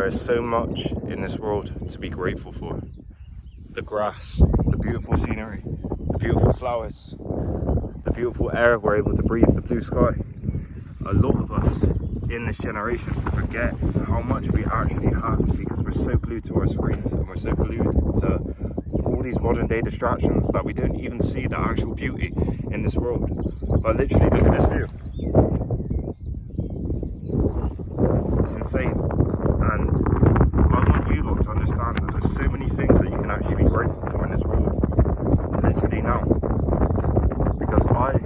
There is so much in this world to be grateful for. The grass, the beautiful scenery, the beautiful flowers, the beautiful air we're able to breathe, the blue sky. A lot of us in this generation forget how much we actually have because we're so glued to our screens and we're so glued to all these modern day distractions that we don't even see the actual beauty in this world. But literally, look at this view. It's insane. And I want you lot to understand that there's so many things that you can actually be grateful for in this world. Literally now. Because I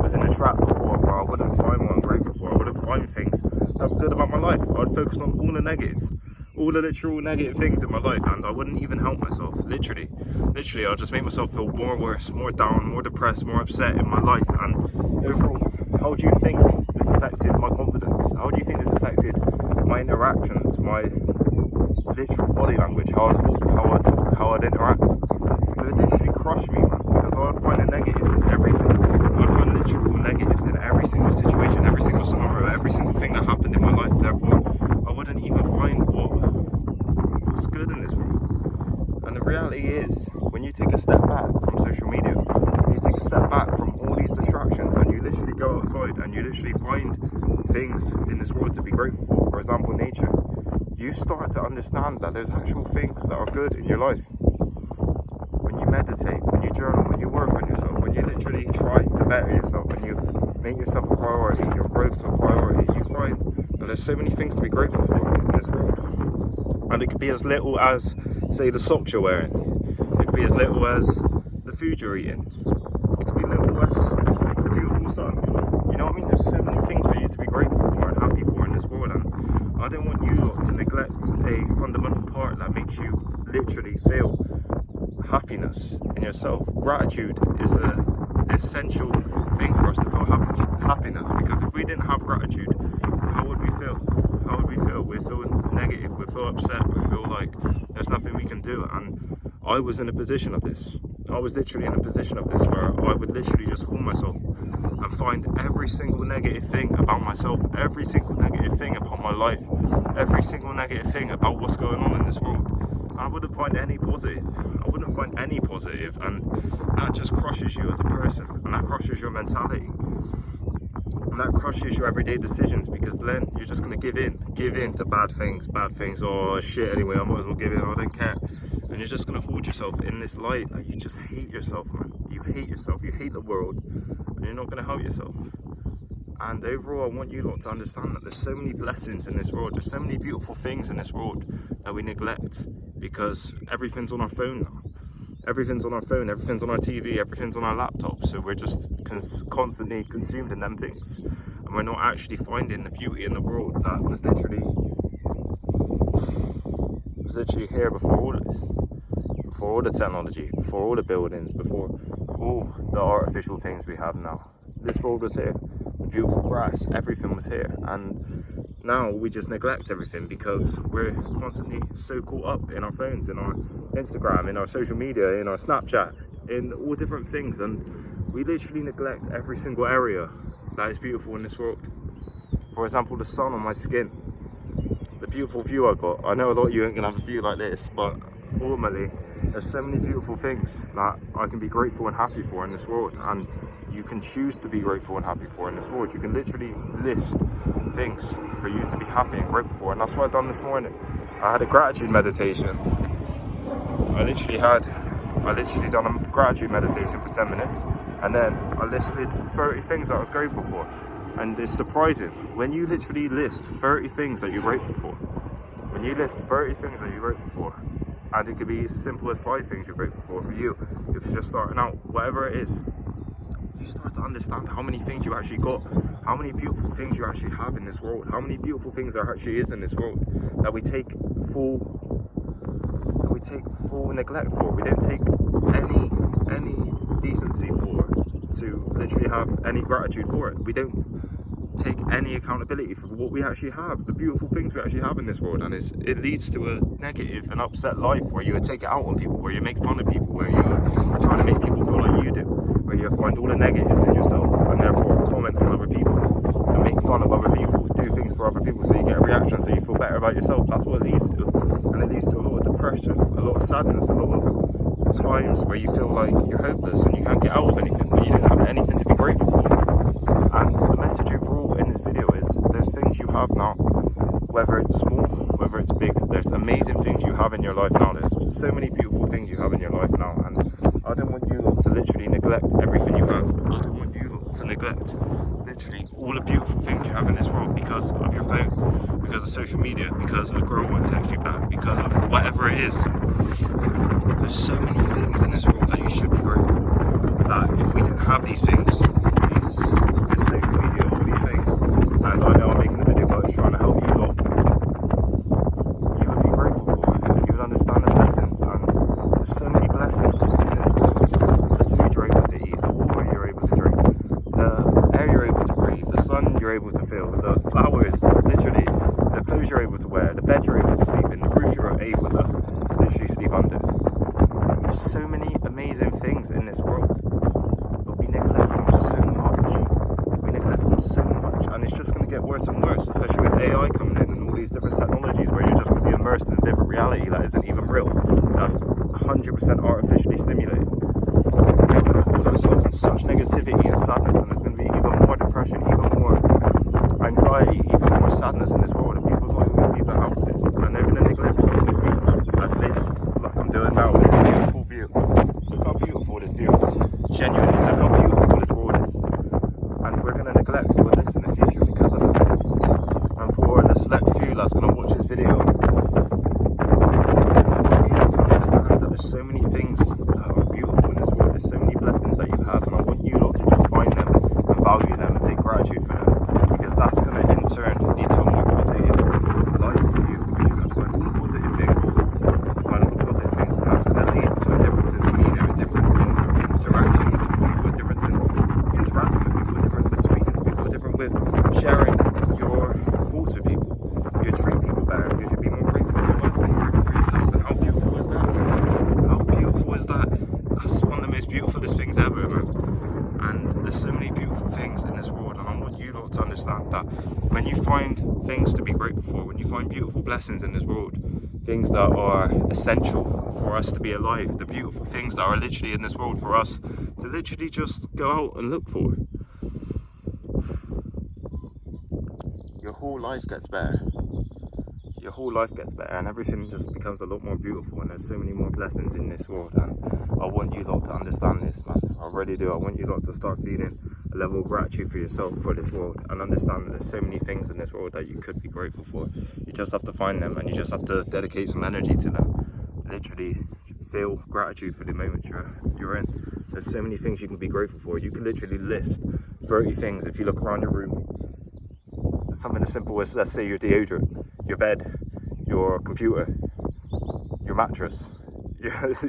was in a trap before where I wouldn't find what I'm grateful for. I wouldn't find things that were good about my life. I'd focus on all the negatives. All the literal negative things in my life, and I wouldn't even help myself. Literally, I'll just make myself feel more worse, more down, more depressed, more upset in my life. And overall, how do you think this affected my confidence? How do you think this affected my interactions, my literal body language, how I'd walk, how I'd talk, how I'd interact? It would literally crush me, man, because I'd find the negatives in everything. I'd find literal negatives in every single situation, every single scenario, every single thing that happened in my life. Therefore, I wouldn't even find what's good in this world. And the reality is, when you take a step back from social media, you take a step back from all these distractions, and you literally go outside and you literally find things in this world to be grateful for example, nature, you start to understand that there's actual things that are good in your life. When you meditate, when you journal, when you work on yourself, when you literally try to better yourself and you make yourself a priority, your growth's a priority, you find that there's so many things to be grateful for in this world. And it could be as little as, say, the socks you're wearing. It could be as little as the food you're eating. It could be little as the beautiful sun. You know what I mean? There's so many things for you to be grateful for and happy for in this world. And I don't want you lot to neglect a fundamental part that makes you literally feel happiness in yourself. Gratitude is an essential thing for us to feel happiness, because if we didn't have gratitude, how would we feel? How would we feel? We feel negative, we feel upset, we feel like there's nothing we can do. And I was in a position of this. I was literally in a position of this where I would literally just hold myself and find every single negative thing about myself, every single negative thing about my life, every single negative thing about what's going on in this world. I wouldn't find any positive. I wouldn't find any positive, and that just crushes you as a person, and that crushes your mentality, and that crushes your everyday decisions, because then you're just going to give in to bad things. Oh shit, anyway, I might as well give in, I don't care. And you're just going to hold yourself in this light that you just hate yourself, man. You hate yourself, you hate the world, and you're not going to help yourself. And overall, I want you lot to understand that there's so many blessings in this world, there's so many beautiful things in this world that we neglect, because everything's on our phone now. Everything's on our phone, everything's on our TV, everything's on our laptop. So we're just constantly consumed in them things, and we're not actually finding the beauty in the world that was literally here before all this, before all the technology, before all the buildings, before all the artificial things we have now. This world was here, the beautiful grass, everything was here, and now we just neglect everything because we're constantly so caught up in our phones, in our Instagram, in our social media, in our Snapchat, in all different things, and we literally neglect every single area that is beautiful in this world. For example, the sun on my skin, the beautiful view I got. I know a lot of you ain't gonna have a view like this, but ultimately there's so many beautiful things that I can be grateful and happy for in this world, and you can choose to be grateful and happy for in this world. You can literally list things for you to be happy and grateful for, and that's what I've done this morning. I had a gratitude meditation. I literally done a gratitude meditation for 10 minutes, and then I listed 30 things that I was grateful for. And it's surprising, when you literally list 30 things that you're grateful for, when you list 30 things that you're grateful for, and it could be as simple as 5 things you're grateful for you, if you're just starting out, whatever it is, you start to understand how many things you actually got, how many beautiful things you actually have in this world, how many beautiful things there actually is in this world that we take full neglect for. We don't take any decency for, to literally have any gratitude for it. We don't take any accountability for what we actually have, the beautiful things we actually have in this world, and it leads to a negative and upset life where you take it out on people, where you make fun of people, where you try to make people feel like you do. where you find all the negatives in yourself and therefore comment on other people and make fun of other people, do things for other people so you get a reaction, so you feel better about yourself. That's what it leads to. And it leads to a lot of depression, a lot of sadness, a lot of times where you feel like you're hopeless and you can't get out of anything, when you didn't have anything to be grateful for. And the message overall in this video is there's things you have now, whether it's small, whether it's big, there's amazing things you have in your life now. There's so many beautiful things you have in your life now, and I don't want you lot to literally neglect everything you have. I don't want you lot to neglect literally all the beautiful things you have in this world because of your phone, because of social media, because a girl won't text you back, because of whatever it is. There's so many things in this world that you should be grateful for, that if we didn't have these things, this social media, all these things, and I know I'm making a video about it trying to help you lot, you would be grateful for it, and you would understand the blessings, and there's so many blessings in this world. The food you're able to eat, the water you're able to drink, the air you're able to breathe, the sun you're able to feel, the flowers, literally, the clothes you're able to wear, the bed you're able to sleep in, the roof you're able to literally sleep under. There's so many amazing things in this world, but we neglect them so much. We neglect them so much, and it's just going to get worse and worse, especially with AI coming in and all these different technologies where you're just going to be immersed in a different reality that isn't even real. That's 100% artificially stimulated. We're going to hold ourselves in such negativity and sadness, and there's going to be even more depression, even more anxiety, even more sadness in this world, and people's not even going to leave their houses, and they're going to neglect something as beautiful as this, like I'm doing now with this beautiful view. Look how beautiful this view is. Genuinely, look how beautiful this world is. And we're going to neglect all of this in the future because of that. And for the select few that's going to watch this video, you have to understand that there's so many things that are beautiful in this world. There's so many blessings that you have, and I want you lot to just find them and value them and take gratitude for them, because that's going to in turn lead to a more positive life for you, because you're going to find all the positive things, and that's going to lead to a difference in demeanour, a different interactions with people, a difference in interacting with people, a different with speaking to people, a different with sharing your thoughts with people. You treat people better because you'll be more grateful in your life and more grateful for yourself. And how beautiful is that? How beautiful is that? That's one of the most beautifulest things ever, man. And there's so many beautiful things in this world, and I want you lot to understand that when you find things to be grateful for, when you find beautiful blessings in this world, things that are essential for us to be alive, the beautiful things that are literally in this world for us to literally just go out and look for, your whole life gets better. Your whole life gets better, and everything just becomes a lot more beautiful, and there's so many more blessings in this world, and I want you lot to understand this, man. I really do. I want you lot to start feeling a level of gratitude for yourself, for this world, and understand that there's so many things in this world that you could be grateful for. You just have to find them, and you just have to dedicate some energy to them. Literally feel gratitude for the moment you're in. There's so many things you can be grateful for. You can literally list 30 things if you look around your room. Something as simple as, let's say, your deodorant, your bed, your computer, your mattress,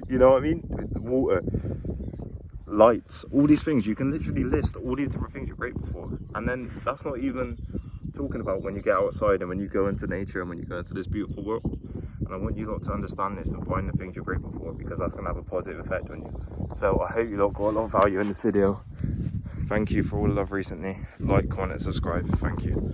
you know what I mean? The water, lights, all these things. You can literally list all these different things you're grateful for. And then that's not even talking about when you get outside and when you go into nature and when you go into this beautiful world. And I want you lot to understand this and find the things you're grateful for, because that's going to have a positive effect on you. So I hope you lot got a lot of value in this video. Thank you for all the love recently. Like, comment, and subscribe. Thank you.